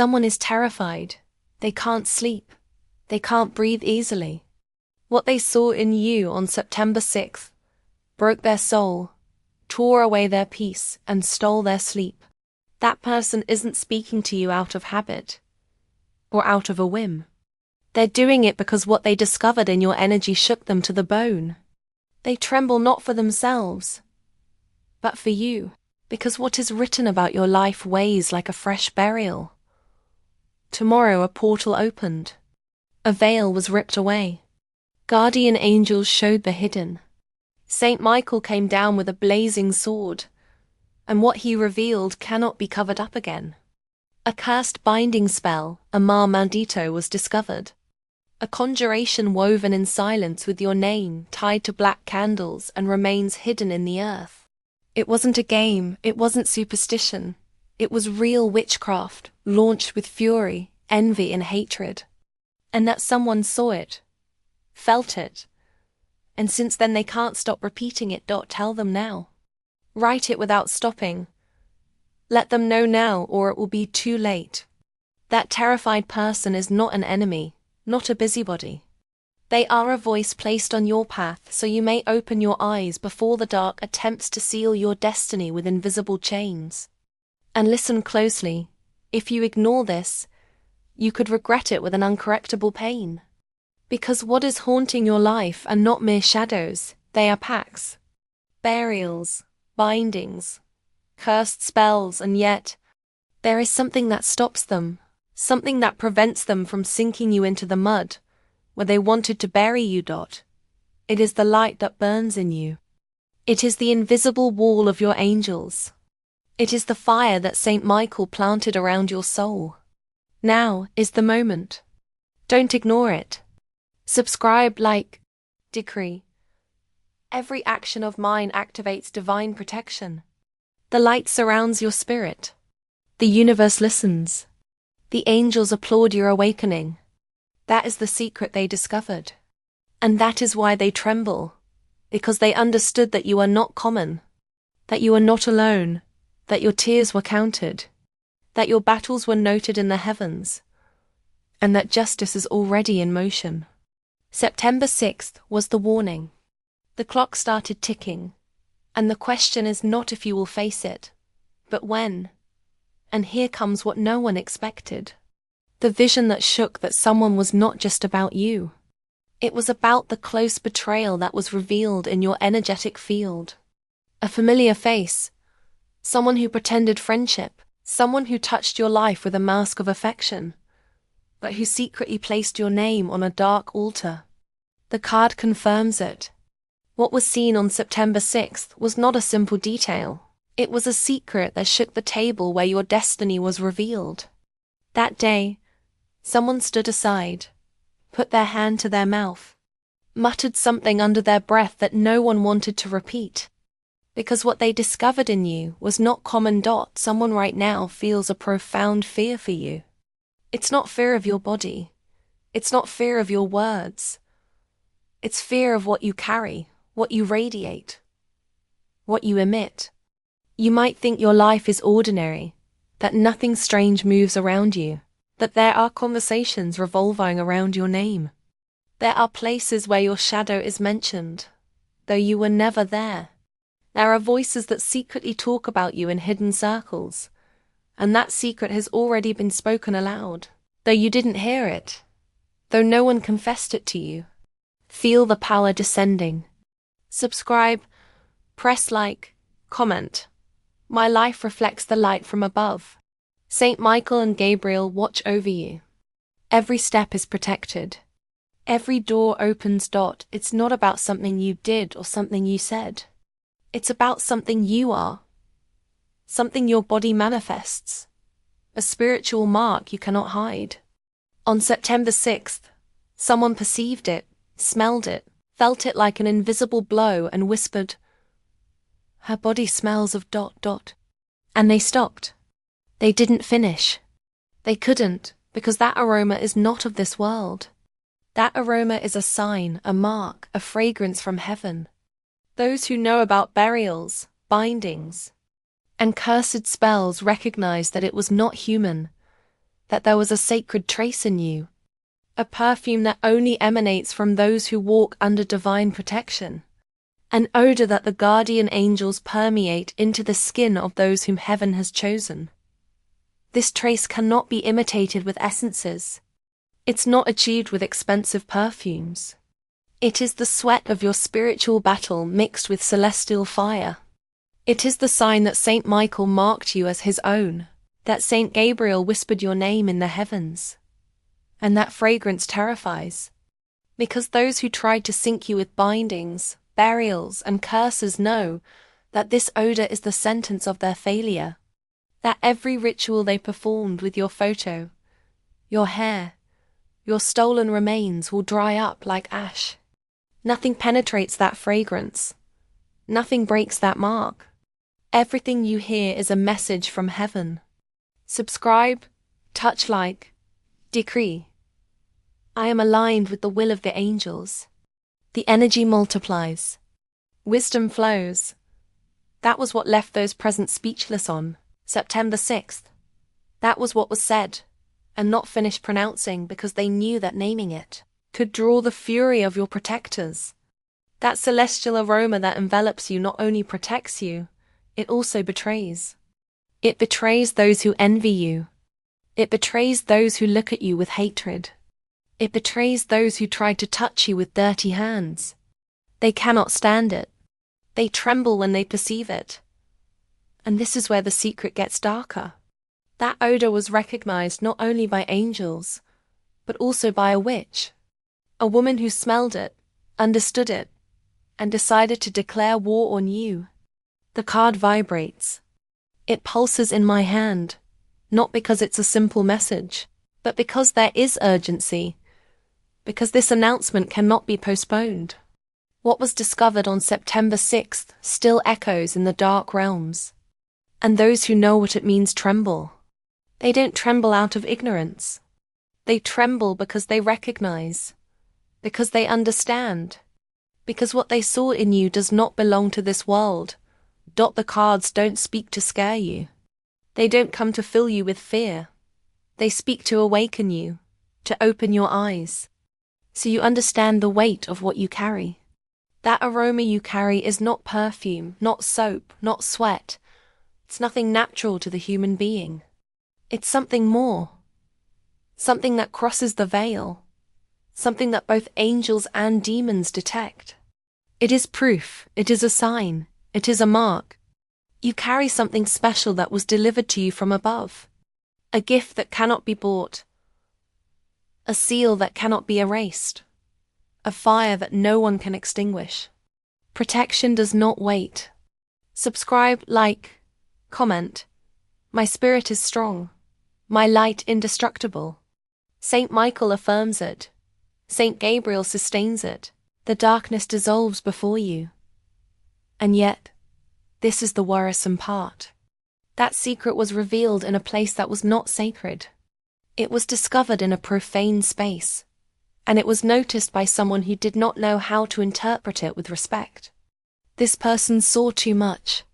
Someone is terrified. They can't sleep. They can't breathe easily. What they saw in you on September 6th broke their soul, tore away their peace, and stole their sleep. That person isn't speaking to you out of habit or out of a whim. They're doing it because what they discovered in your energy shook them to the bone. They tremble not for themselves, but for you, because what is written about your life weighs like a fresh burial. Tomorrow a portal opened. A veil was ripped away. Guardian angels showed the hidden. Saint Michael came down with a blazing sword, and what he revealed cannot be covered up again. A cursed binding spell, a mar maldito, was discovered. A conjuration woven in silence with your name tied to black candles and remains hidden in the earth. It wasn't a game, it wasn't superstition. It was real witchcraft, launched with fury, envy, and hatred. And that someone saw it, felt it, and since then they can't stop repeating it. Tell them now. Write it without stopping. Let them know now, or it will be too late. That terrified person is not an enemy, not a busybody. They are a voice placed on your path so you may open your eyes before the dark attempts to seal your destiny with invisible chains. And listen closely. If you ignore this, you could regret it with an uncorrectable pain. Because what is haunting your life are not mere shadows, they are pacts, burials, bindings, cursed spells, and yet there is something that stops them, something that prevents them from sinking you into the mud where they wanted to bury you. It is the light that burns in you. It is the invisible wall of your angels. It is the fire that Saint Michael planted around your soul. Now is the moment. Don't ignore it. Subscribe, like, decree. Every action of mine activates divine protection. The light surrounds your spirit. The universe listens. The angels applaud your awakening. That is the secret they discovered. And that is why they tremble, because they understood that you are not common, that you are not alone, that your tears were counted, that your battles were noted in the heavens, and that justice is already in motion. September 6th was the warning. The clock started ticking, and the question is not if you will face it, but when. And here comes what no one expected. The vision that shook that someone was not just about you. It was about the close betrayal that was revealed in your energetic field. A familiar face, someone who pretended friendship, someone who touched your life with a mask of affection, but who secretly placed your name on a dark altar. The card confirms it. What was seen on September 6th was not a simple detail. It was a secret that shook the table where your destiny was revealed. That day, someone stood aside, put their hand to their mouth, muttered something under their breath that no one wanted to repeat. Because what they discovered in you was not common. Someone right now feels a profound fear for you. It's not fear of your body. It's not fear of your words. It's fear of what you carry, what you radiate, what you emit. You might think your life is ordinary, that nothing strange moves around you, that there are conversations revolving around your name. There are places where your shadow is mentioned, though you were never there. There are voices that secretly talk about you in hidden circles, and that secret has already been spoken aloud, though you didn't hear it, though no one confessed it to you. Feel the power descending. Subscribe, press like, comment. My life reflects the light from above. Saint Michael and Gabriel watch over you. Every step is protected. Every door opens. It's not about something you did or something you said. It's about something you are. Something your body manifests. A spiritual mark you cannot hide. On September 6th, someone perceived it, smelled it, felt it like an invisible blow and whispered, "Her body smells of ... And they stopped. They didn't finish. They couldn't, because that aroma is not of this world. That aroma is a sign, a mark, a fragrance from heaven. Those who know about burials, bindings, and cursed spells recognized that it was not human. that there was a sacred trace in you, a perfume that only emanates from those who walk under divine protection, an odor that the guardian angels permeate into the skin of those whom heaven has chosen. This trace cannot be imitated with essences. It's not achieved with expensive perfumes. It is the sweat of your spiritual battle mixed with celestial fire. It is the sign that Saint Michael marked you as his own, that Saint Gabriel whispered your name in the heavens. And that fragrance terrifies, because those who tried to sink you with bindings, burials, and curses know that this odor is the sentence of their failure, that every ritual they performed with your photo, your hair, your stolen remains will dry up like ash. Nothing penetrates that fragrance. Nothing breaks that mark. Everything you hear is a message from heaven. Subscribe, touch like, decree. I am aligned with the will of the angels. The energy multiplies. Wisdom flows. That was what left those present speechless on September 6th. That was what was said, and not finished pronouncing because they knew that naming it could draw the fury of your protectors. That celestial aroma that envelops you not only protects you, it also betrays. It betrays those who envy you. It betrays those who look at you with hatred. It betrays those who try to touch you with dirty hands. They cannot stand it. They tremble when they perceive it. And this is where the secret gets darker. That odor was recognized not only by angels, but also by a witch. A woman who smelled it, understood it, and decided to declare war on you. The card vibrates. It pulses in my hand, not because it's a simple message, but because there is urgency, because this announcement cannot be postponed. What was discovered on September 6th still echoes in the dark realms. And those who know what it means tremble. They don't tremble out of ignorance. They tremble because they recognize, because they understand, because what they saw in you does not belong to this world. The cards don't speak to scare you. They don't come to fill you with fear. They speak to awaken you, to open your eyes, so you understand the weight of what you carry. That aroma you carry is not perfume, not soap, not sweat. It's nothing natural to the human being. It's something more. Something that crosses the veil. Something that both angels and demons detect. It is proof, it is a sign, it is a mark. You carry something special that was delivered to you from above. A gift that cannot be bought. A seal that cannot be erased. A fire that no one can extinguish. Protection does not wait. Subscribe, like, comment. My spirit is strong. My light indestructible. Saint Michael affirms it. Saint Gabriel sustains it. The darkness dissolves before you. And yet, this is the worrisome part. That secret was revealed in a place that was not sacred. It was discovered in a profane space, and it was noticed by someone who did not know how to interpret it with respect. This person saw too much,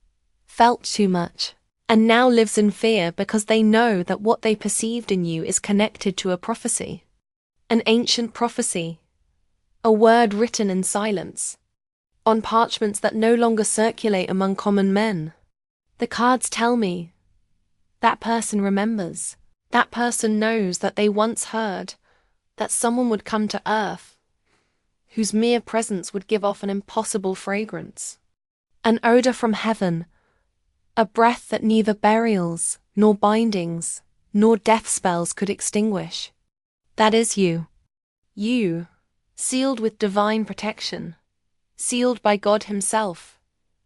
felt too much, and now lives in fear because they know that what they perceived in you is connected to a prophecy. An ancient prophecy. A word written in silence. On parchments that no longer circulate among common men. The cards tell me. That person remembers. That person knows that they once heard that someone would come to earth whose mere presence would give off an impossible fragrance. An odor from heaven. A breath that neither burials, nor bindings, nor death spells could extinguish. That is you. You, sealed with divine protection. Sealed by God himself,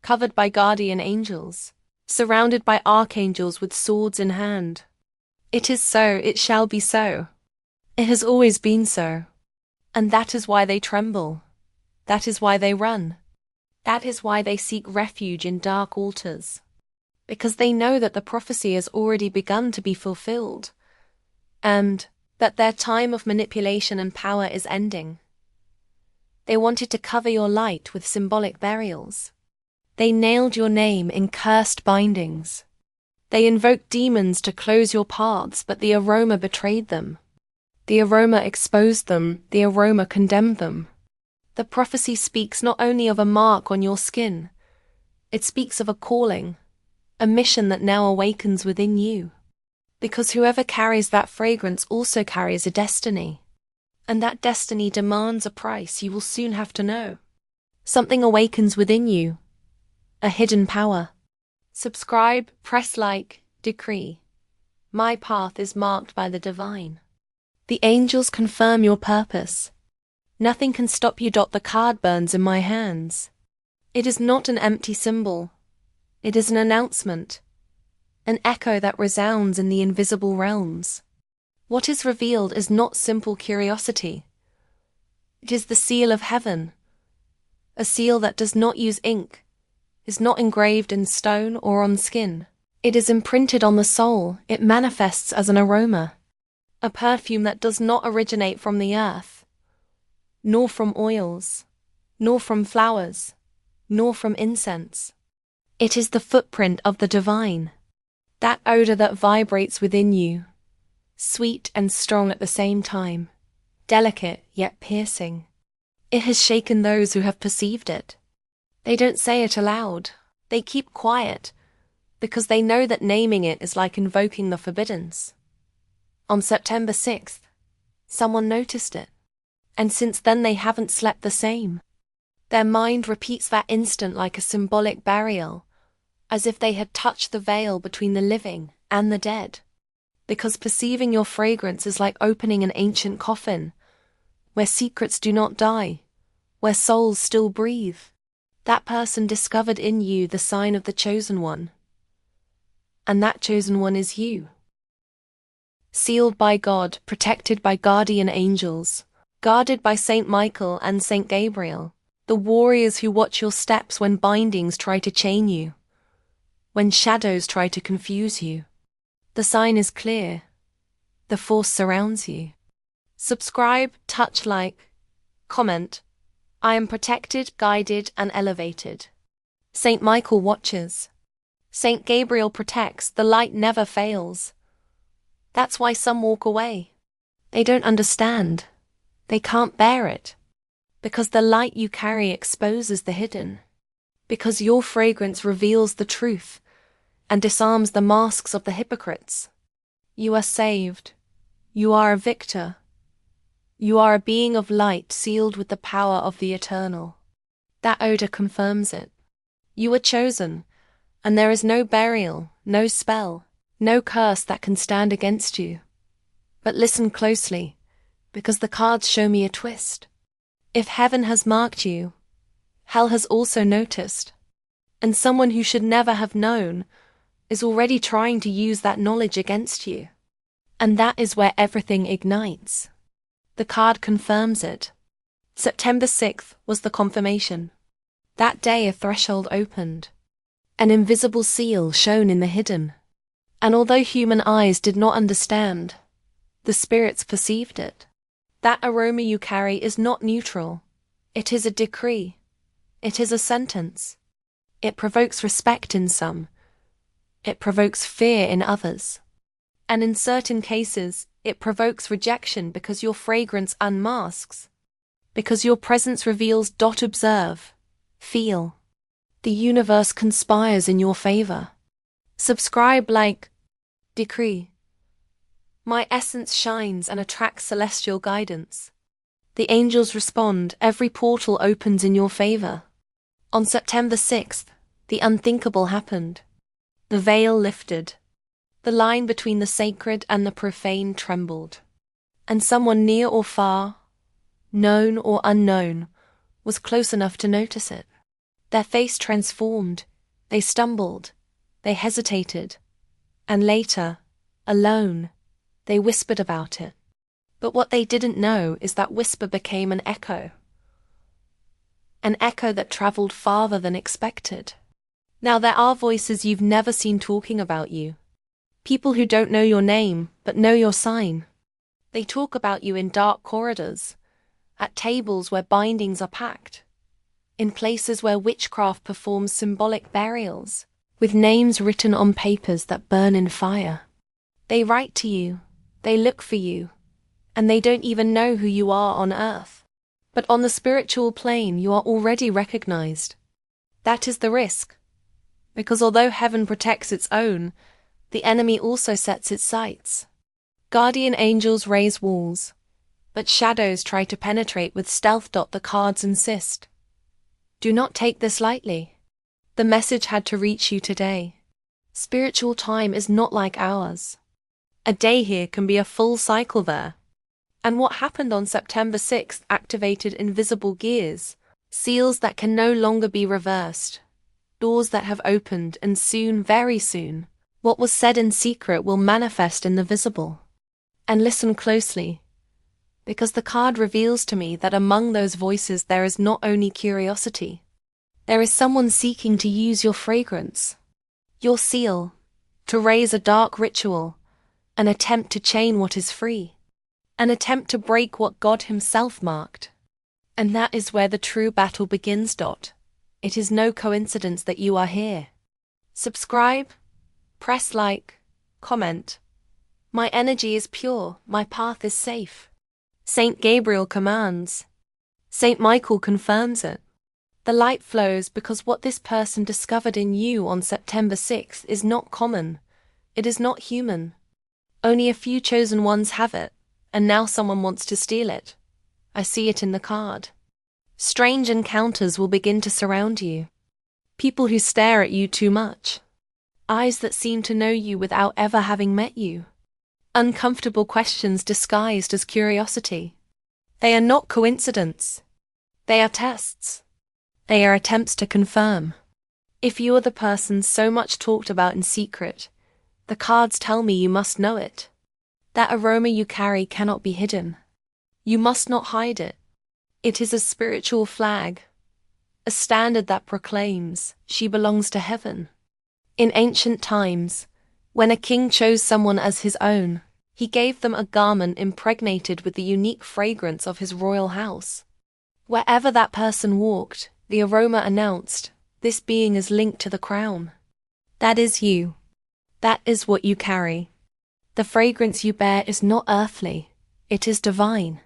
covered by guardian angels, surrounded by archangels with swords in hand. It is so, it shall be so. It has always been so. And that is why they tremble. That is why they run. That is why they seek refuge in dark altars. Because they know that the prophecy has already begun to be fulfilled, and that their time of manipulation and power is ending. They wanted to cover your light with symbolic burials. They nailed your name in cursed bindings. They invoked demons to close your paths, but the aroma betrayed them. The aroma exposed them, the aroma condemned them. The prophecy speaks not only of a mark on your skin, it speaks of a calling, a mission that now awakens within you. Because whoever carries that fragrance also carries a destiny. And that destiny demands a price you will soon have to know. Something awakens within you, a hidden power. Subscribe, press like, decree. My path is marked by the divine. The angels confirm your purpose. Nothing can stop you. The card burns in my hands. It is not an empty symbol. It is an announcement, an echo that resounds in the invisible realms. What is revealed is not simple curiosity. It is the seal of heaven, a seal that does not use ink, is not engraved in stone or on skin. It is imprinted on the soul. It manifests as an aroma, a perfume that does not originate from the earth, nor from oils, nor from flowers, nor from incense. It is the footprint of the divine, that odor that vibrates within you, sweet and strong at the same time, delicate yet piercing. It has shaken those who have perceived it. They don't say it aloud. They keep quiet, because they know that naming it is like invoking the forbiddens. On September 6th, someone noticed it, and since then they haven't slept the same. Their mind repeats that instant like a symbolic burial, as if they had touched the veil between the living and the dead. Because perceiving your fragrance is like opening an ancient coffin, where secrets do not die, where souls still breathe. That person discovered in you the sign of the chosen one. And that chosen one is you. Sealed by God, protected by guardian angels, guarded by Saint Michael and Saint Gabriel, the warriors who watch your steps when bindings try to chain you, when shadows try to confuse you. The sign is clear. The force surrounds you. Subscribe, touch like, comment. I am protected, guided, and elevated. Saint Michael watches. Saint Gabriel protects. The light never fails. That's why some walk away. They don't understand. They can't bear it. Because the light you carry exposes the hidden. Because your fragrance reveals the truth and disarms the masks of the hypocrites. You are saved. You are a victor. You are a being of light sealed with the power of the eternal. That odor confirms it. You are chosen, and there is no burial, no spell, no curse that can stand against you. But listen closely, because the cards show me a twist. If heaven has marked you, hell has also noticed, and someone who should never have known is already trying to use that knowledge against you. And that is where everything ignites. The card confirms it. September 6th was the confirmation. That day a threshold opened. An invisible seal shone in the hidden. And although human eyes did not understand, the spirits perceived it. That aroma you carry is not neutral. It is a decree. It is a sentence. It provokes respect in some. It provokes fear in others. And in certain cases, it provokes rejection because your fragrance unmasks. Because your presence reveals. Observe. Feel. The universe conspires in your favor. Subscribe, like, decree. My essence shines and attracts celestial guidance. The angels respond. Every portal opens in your favor. On September 6th, the unthinkable happened. The veil lifted. The line between the sacred and the profane trembled. And someone near or far, known or unknown, was close enough to notice it. Their face transformed. They stumbled. They hesitated. And later, alone, they whispered about it. But what they didn't know is that whisper became an echo. An echo that traveled farther than expected. Now there are voices you've never seen talking about you. People who don't know your name, but know your sign. They talk about you in dark corridors, at tables where bindings are packed, in places where witchcraft performs symbolic burials. with names written on papers that burn in fire. They write to you, they look for you, and they don't even know who you are on earth. But on the spiritual plane, you are already recognized. That is the risk. Because although heaven protects its own, the enemy also sets its sights. Guardian angels raise walls, but shadows try to penetrate with stealth. The cards insist. Do not take this lightly. The message had to reach you today. Spiritual time is not like ours. A day here can be a full cycle there. And what happened on September 6th activated invisible gears, seals that can no longer be reversed, doors that have opened, and soon, very soon, what was said in secret will manifest in the visible. And listen closely, because the card reveals to me that among those voices there is not only curiosity. There is someone seeking to use your fragrance, your seal, to raise a dark ritual, an attempt to chain what is free, an attempt to break what God Himself marked. And that is where the true battle begins. It is no coincidence that you are here. Subscribe, press like, comment. My energy is pure, my path is safe. Saint Gabriel commands. Saint Michael confirms it. The light flows because what this person discovered in you on September 6th is not common. It is not human. Only a few chosen ones have it, and now someone wants to steal it. I see it in the card. Strange encounters will begin to surround you. People who stare at you too much. Eyes that seem to know you without ever having met you. Uncomfortable questions disguised as curiosity. They are not coincidence. They are tests. They are attempts to confirm. If you are the person so much talked about in secret, the cards tell me you must know it. That aroma you carry cannot be hidden. You must not hide it. It is a spiritual flag, a standard that proclaims she belongs to heaven. In ancient times, when a king chose someone as his own, he gave them a garment impregnated with the unique fragrance of his royal house. Wherever that person walked, the aroma announced, this being is linked to the crown. That is you. That is what you carry. The fragrance you bear is not earthly, it is divine.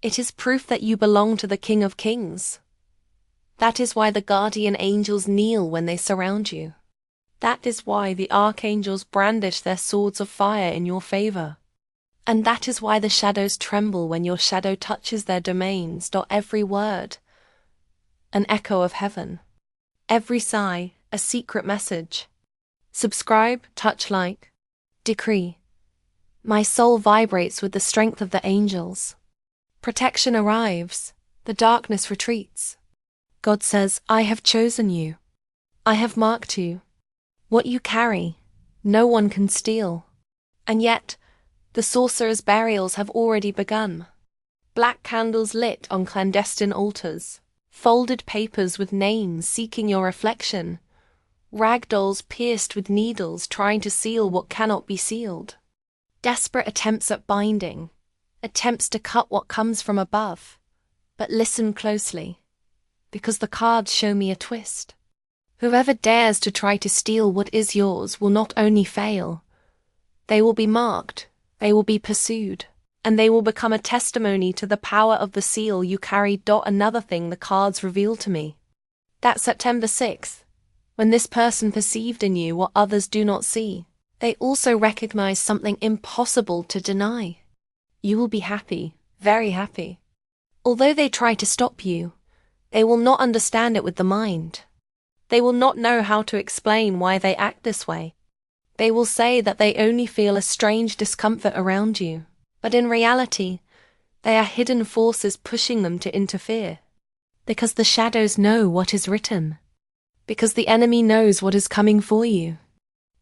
It is proof that you belong to the King of Kings. That is why the guardian angels kneel when they surround you. That is why the archangels brandish their swords of fire in your favor. And that is why the shadows tremble when your shadow touches their domains. Every word, an echo of heaven. Every sigh, a secret message. Subscribe, touch like, decree. My soul vibrates with the strength of the angels. Protection arrives, the darkness retreats. God says, I have chosen you. I have marked you. What you carry, no one can steal. And yet, the sorcerer's burials have already begun. Black candles lit on clandestine altars, folded papers with names seeking your reflection, rag dolls pierced with needles trying to seal what cannot be sealed. Desperate attempts at binding, attempts to cut what comes from above. But listen closely, because the cards show me a twist. Whoever dares to try to steal what is yours will not only fail, they will be marked, they will be pursued, and they will become a testimony to the power of the seal you carry. Another thing the cards reveal to me. That September 6th, when this person perceived in you what others do not see, they also recognize something impossible to deny. You will be happy, very happy. Although they try to stop you, they will not understand it with the mind. They will not know how to explain why they act this way. They will say that they only feel a strange discomfort around you, but in reality, they are hidden forces pushing them to interfere. Because the shadows know what is written. Because the enemy knows what is coming for you.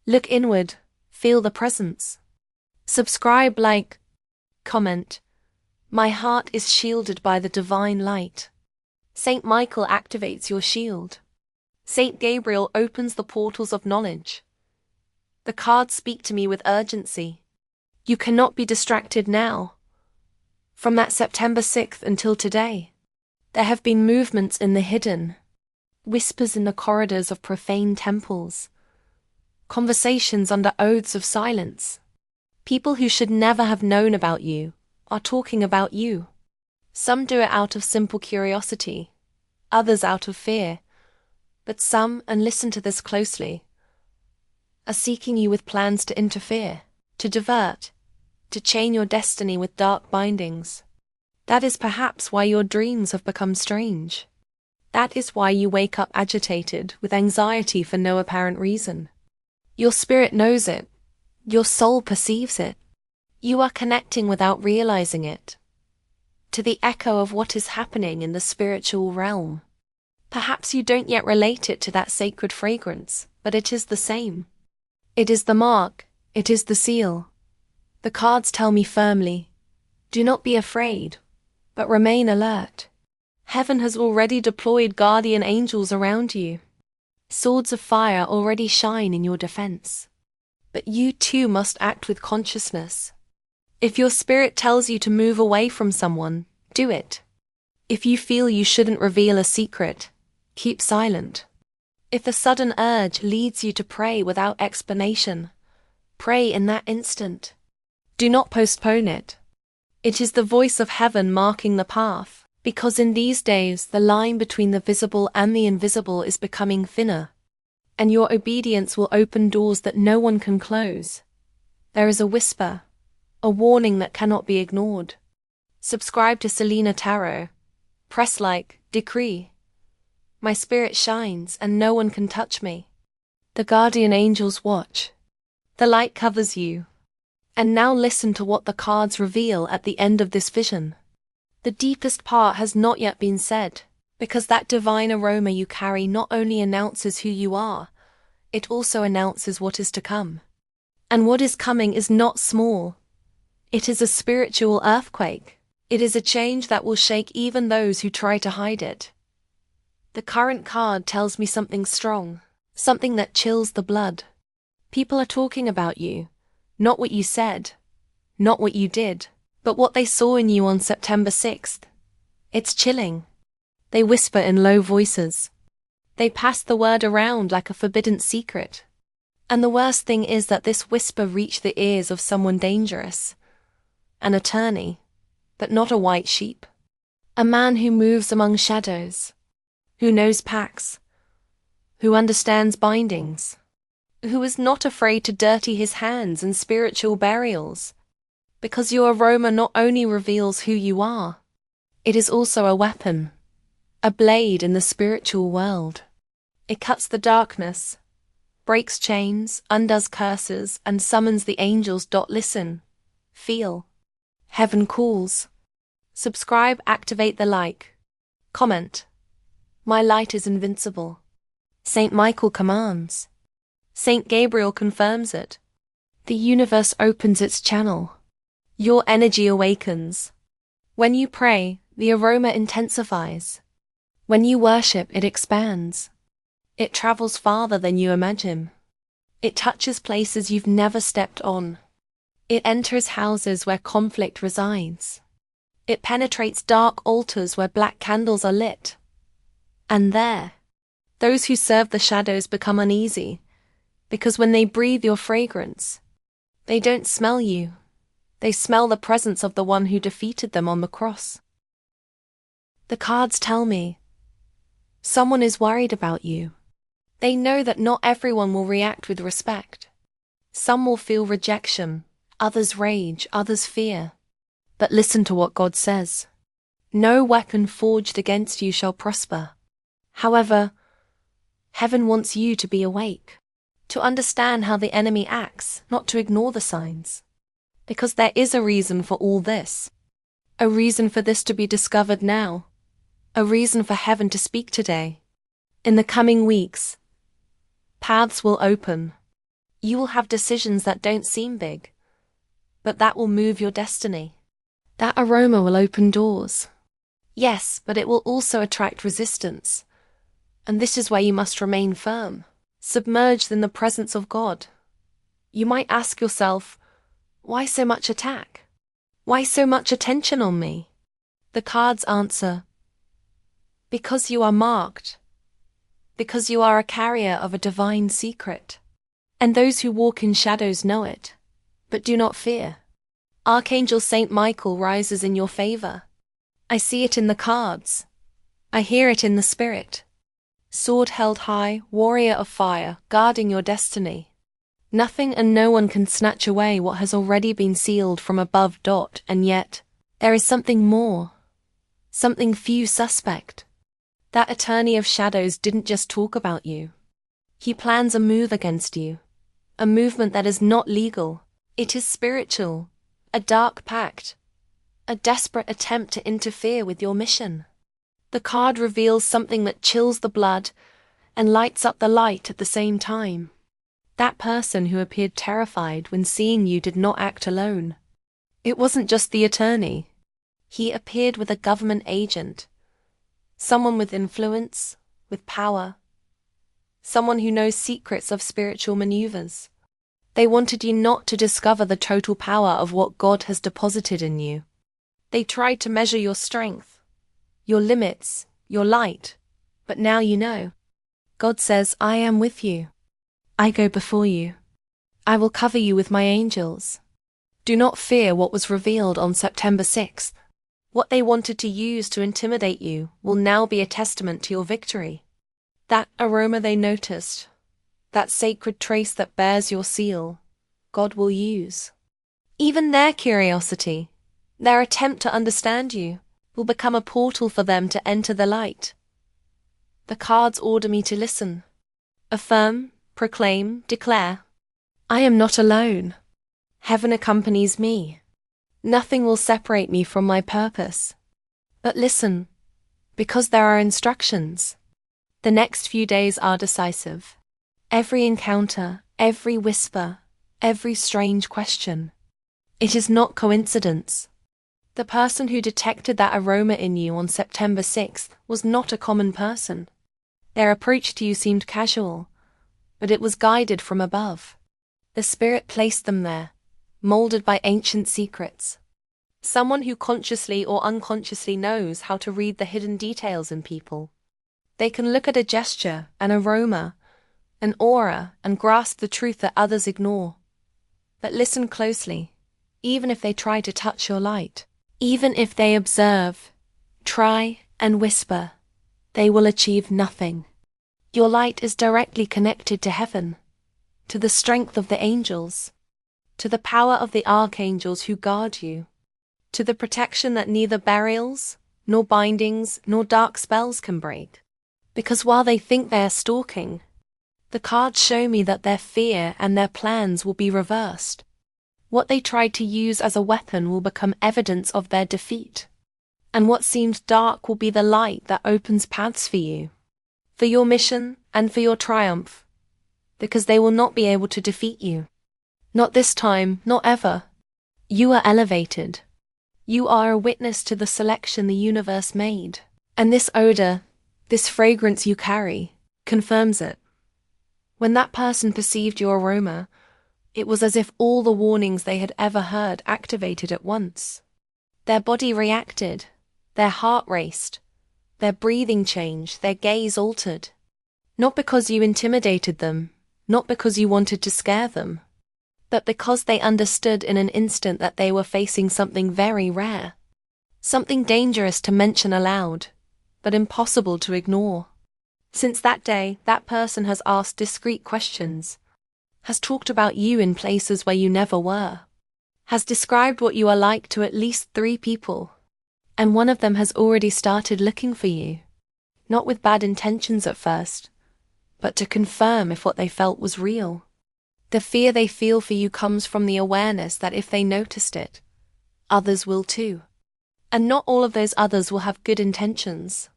Look inward, feel the presence. Subscribe, like, comment. My heart is shielded by the divine light. Saint Michael activates your shield. Saint Gabriel opens the portals of knowledge. The cards speak to me with urgency. You cannot be distracted now. From that September 6th until today, there have been movements in the hidden, whispers in the corridors of profane temples, conversations under oaths of silence. People who should never have known about you are talking about you. Some do it out of simple curiosity, others out of fear, but some, and listen to this closely, are seeking you with plans to interfere, to divert, to chain your destiny with dark bindings. That is perhaps why your dreams have become strange. That is why you wake up agitated, with anxiety for no apparent reason. Your spirit knows it. Your soul perceives it. You are connecting without realizing it to the echo of what is happening in the spiritual realm. Perhaps you don't yet relate it to that sacred fragrance, but it is the same. It is the mark, it is the seal. The cards tell me firmly, do not be afraid, but remain alert. Heaven has already deployed guardian angels around you. Swords of fire already shine in your defense. But you too must act with consciousness. If your spirit tells you to move away from someone, do it. If you feel you shouldn't reveal a secret, keep silent. If a sudden urge leads you to pray without explanation, pray in that instant. Do not postpone it. It is the voice of heaven marking the path, because in these days the line between the visible and the invisible is becoming thinner, and your obedience will open doors that no one can close. There is a whisper, a warning that cannot be ignored. Subscribe to Selena Tarot. Press like, decree. My spirit shines and no one can touch me. The guardian angels watch. The light covers you. And now listen to what the cards reveal at the end of this vision. The deepest part has not yet been said, because that divine aroma you carry not only announces who you are, it also announces what is to come. And what is coming is not small. It is a spiritual earthquake. It is a change that will shake even those who try to hide it. The current card tells me something strong, something that chills the blood. People are talking about you, not what you said, not what you did, but what they saw in you on September 6th. It's chilling. They whisper in low voices. They pass the word around like a forbidden secret. And the worst thing is that this whisper reached the ears of someone dangerous. An attorney, but not a white sheep. A man who moves among shadows, who knows pacts, who understands bindings, who is not afraid to dirty his hands in spiritual burials. Because your aroma not only reveals who you are, it is also a weapon, a blade in the spiritual world. It cuts the darkness, breaks chains, undoes curses, and summons the angels. Listen, feel. Heaven calls. Subscribe, activate the like. Comment. My light is invincible. Saint Michael commands. Saint Gabriel confirms it. The universe opens its channel. Your energy awakens. When you pray, the aroma intensifies. When you worship, it expands. It travels farther than you imagine. It touches places you've never stepped on. It enters houses where conflict resides. It penetrates dark altars where black candles are lit. And there, those who serve the shadows become uneasy, because when they breathe your fragrance, they don't smell you. They smell the presence of the one who defeated them on the cross. The cards tell me, someone is worried about you. They know that not everyone will react with respect. Some will feel rejection, others rage, others fear. But listen to what God says. No weapon forged against you shall prosper. However, heaven wants you to be awake, to understand how the enemy acts, not to ignore the signs. Because there is a reason for all this. A reason for this to be discovered now. A reason for heaven to speak today. In the coming weeks, paths will open. You will have decisions that don't seem big, but that will move your destiny. That aroma will open doors. Yes, but it will also attract resistance. And this is where you must remain firm, submerged in the presence of God. You might ask yourself, why so much attack? Why so much attention on me? The cards answer, because you are marked. Because you are a carrier of a divine secret. and those who walk in shadows know it. But do not fear. Archangel Saint Michael rises in your favor. I see it in the cards. I hear it in the spirit. Sword held high, warrior of fire, guarding your destiny. Nothing and no one can snatch away what has already been sealed from above. And yet, there is something more. Something few suspect. That attorney of shadows didn't just talk about you. He plans a move against you. A movement that is not legal. It is spiritual. A dark pact. A desperate attempt to interfere with your mission. The card reveals something that chills the blood and lights up the light at the same time. That person who appeared terrified when seeing you did not act alone. It wasn't just the attorney. He appeared with a government agent. Someone with influence, with power. Someone who knows secrets of spiritual maneuvers. They wanted you not to discover the total power of what God has deposited in you. They tried to measure your strength, your limits, your light, but now you know. God says, I am with you. I go before you. I will cover you with my angels. Do not fear what was revealed on September 6th. What they wanted to use to intimidate you will now be a testament to your victory. That aroma they noticed, that sacred trace that bears your seal, God will use. Even their curiosity, their attempt to understand you, will become a portal for them to enter the light. The cards order me to listen. Affirm, proclaim, declare. I am not alone. Heaven accompanies me. Nothing will separate me from my purpose. But listen, because there are instructions. The next few days are decisive. Every encounter, every whisper, every strange question. It is not coincidence. The person who detected that aroma in you on September 6th was not a common person. Their approach to you seemed casual, but it was guided from above. The Spirit placed them there, molded by ancient secrets. Someone who consciously or unconsciously knows how to read the hidden details in people. They can look at a gesture, an aroma, an aura, and grasp the truth that others ignore. But listen closely, even if they try to touch your light. Even if they observe, try, and whisper, they will achieve nothing. Your light is directly connected to heaven, to the strength of the angels, to the power of the archangels who guard you, to the protection that neither burials, nor bindings, nor dark spells can break. Because while they think they are stalking, the cards show me that their fear and their plans will be reversed. What they tried to use as a weapon will become evidence of their defeat. And what seemed dark will be the light that opens paths for you, for your mission and for your triumph, because they will not be able to defeat you. Not this time, not ever. You are elevated. You are a witness to the selection the universe made. And this odor, this fragrance you carry, confirms it. When that person perceived your aroma, it was as if all the warnings they had ever heard activated at once. Their body reacted, their heart raced, their breathing changed, their gaze altered. Not because you intimidated them, not because you wanted to scare them, but because they understood in an instant that they were facing something very rare, something dangerous to mention aloud, but impossible to ignore. Since that day, that person has asked discreet questions, has talked about you in places where you never were, has described what you are like to at least 3 people, and one of them has already started looking for you, not with bad intentions at first, but to confirm if what they felt was real. The fear they feel for you comes from the awareness that if they noticed it, others will too. And not all of those others will have good intentions.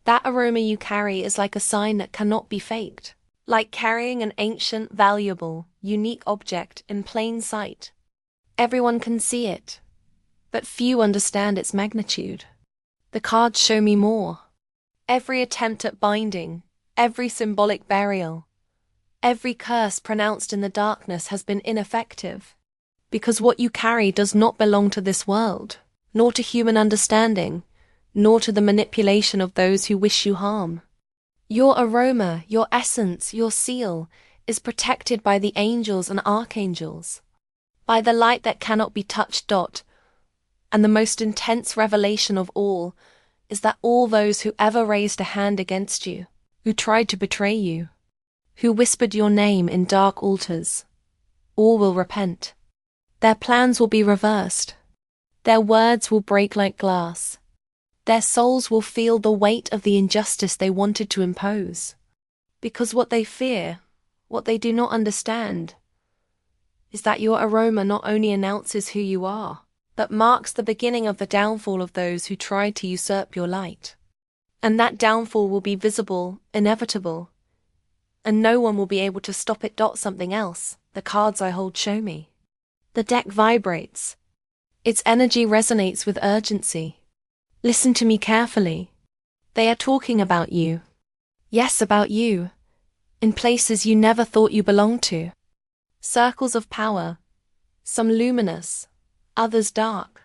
That aroma you carry is like a sign that cannot be faked. Like carrying an ancient, valuable, unique object in plain sight. Everyone can see it, but few understand its magnitude. The cards show me more. Every attempt at binding, every symbolic burial, every curse pronounced in the darkness has been ineffective, because what you carry does not belong to this world, nor to human understanding, nor to the manipulation of those who wish you harm. Your aroma, your essence, your seal, is protected by the angels and archangels, by the light that cannot be touched. And the most intense revelation of all is that all those who ever raised a hand against you, who tried to betray you, who whispered your name in dark altars, all will repent. Their plans will be reversed. Their words will break like glass. Their souls will feel the weight of the injustice they wanted to impose. Because what they fear, what they do not understand, is that your aroma not only announces who you are, but marks the beginning of the downfall of those who tried to usurp your light. And that downfall will be visible, inevitable, and no one will be able to stop it. Something else, the cards I hold show me. The deck vibrates. Its energy resonates with urgency. Listen to me carefully. They are talking about you. Yes, about you. In places you never thought you belonged to. Circles of power. Some luminous, others dark.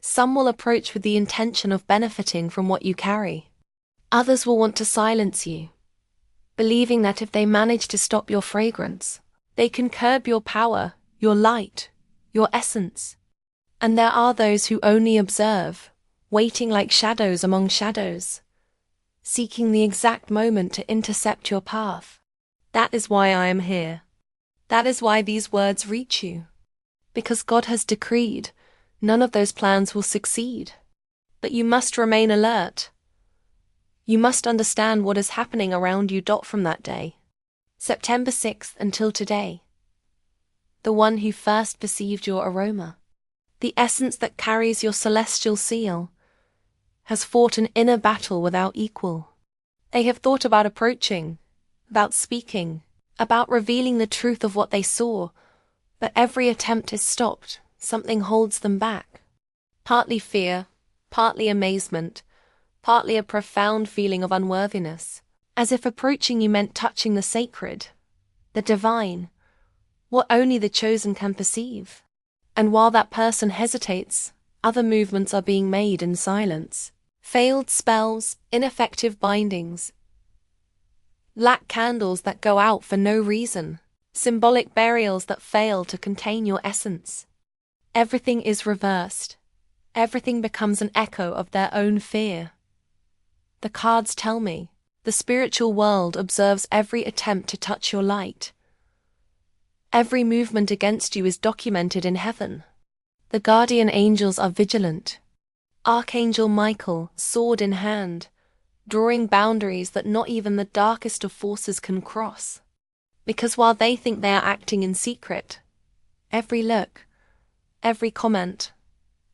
Some will approach with the intention of benefiting from what you carry. Others will want to silence you, believing that if they manage to stop your fragrance, they can curb your power, your light, your essence. And there are those who only observe, waiting like shadows among shadows, seeking the exact moment to intercept your path. That is why I am here. That is why these words reach you. Because God has decreed, none of those plans will succeed. But you must remain alert. You must understand what is happening around you. From that day, September 6th until today, the one who first perceived your aroma, the essence that carries your celestial seal, has fought an inner battle without equal. They have thought about approaching, about speaking, about revealing the truth of what they saw, but every attempt is stopped. Something holds them back. Partly fear, partly amazement, partly a profound feeling of unworthiness, as if approaching you meant touching the sacred, the divine, what only the chosen can perceive. And while that person hesitates, other movements are being made in silence. Failed spells, ineffective bindings, black candles that go out for no reason, symbolic burials that fail to contain your essence. Everything is reversed. Everything becomes an echo of their own fear. The cards tell me, the spiritual world observes every attempt to touch your light. Every movement against you is documented in heaven. The guardian angels are vigilant. Archangel Michael, sword in hand, drawing boundaries that not even the darkest of forces can cross. Because while they think they are acting in secret, every look, every comment,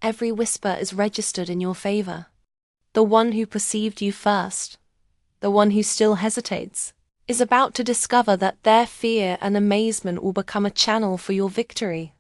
every whisper is registered in your favor. The one who perceived you first, the one who still hesitates, is about to discover that their fear and amazement will become a channel for your victory.